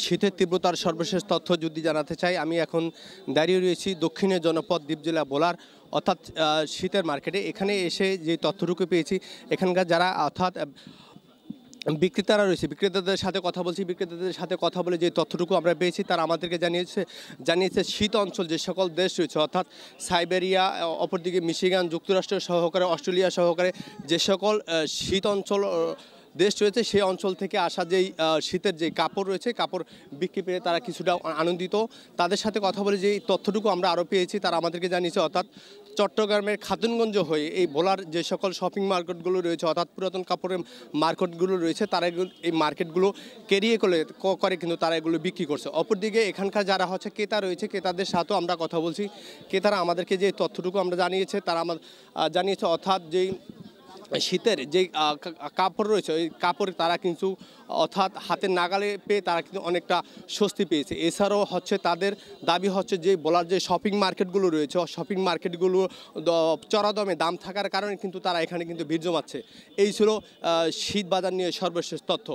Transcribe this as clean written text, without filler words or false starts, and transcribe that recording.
শীতের তীব্রতার সর্বশেষ তথ্য যদি জানাতে চাই, আমি এখন দাঁড়িয়ে রয়েছি দক্ষিণের জনপদ দ্বীপ জেলা ভোলার অর্থাৎ শীতের মার্কেটে। এখানে এসে যে তথ্যটুকু পেয়েছি, এখানকার যারা অর্থাৎ বিক্রেতারা রয়েছে, বিক্রেতাদের সাথে কথা বলছি। বিক্রেতাদের সাথে কথা বলে যে তথ্যটুকু আমরা পেয়েছি, তারা আমাদেরকে জানিয়েছে শীত অঞ্চল যে সকল দেশ রয়েছে অর্থাৎ সাইবেরিয়া, অপরদিকে মিশিগান, যুক্তরাষ্ট্র সহকারে অস্ট্রেলিয়া সহকারে যে সকল শীত অঞ্চল দেশ রয়েছে, সেই অঞ্চল থেকে আসা যেই শীতের যে কাপড় রয়েছে, কাপড় বিক্রি পেয়ে তারা কিছুটা আনন্দিত। তাদের সাথে কথা বলে যে তথ্যটুকু আমরা আরও পেয়েছি, তারা আমাদেরকে জানিয়েছে অর্থাৎ চট্টগ্রামের খাতুনগঞ্জ হয়ে এই ভোলার যে সকল শপিং মার্কেটগুলো রয়েছে অর্থাৎ পুরাতন কাপড়ের মার্কেটগুলো রয়েছে, তারা এই মার্কেটগুলো ক্যারিয়ে করে কিন্তু তারা এগুলো বিক্রি করছে। অপরদিকে এখানকার যারা হচ্ছে ক্রেতা রয়েছে, ক্রেতাদের সাথেও আমরা কথা বলছি। ক্রেতারা আমাদেরকে যে তথ্যটুকু আমরা জানিয়েছে, তারা জানিয়েছে অর্থাৎ যেই শীতের যে কাপড় রয়েছে, ওই কাপড় তারা কিন্তু অর্থাৎ হাতের নাগালে পেয়ে তারা কিন্তু অনেকটা স্বস্তি পেয়েছে। এছাড়াও হচ্ছে তাদের দাবি হচ্ছে যে বলার যে শপিং মার্কেটগুলো রয়েছে, শপিং মার্কেটগুলো চড়া দামে দাম থাকার কারণে কিন্তু তারা এখানে কিন্তু ভিড় জমাচ্ছে। এই ছিল শীত বাজার নিয়ে সর্বশেষ তথ্য।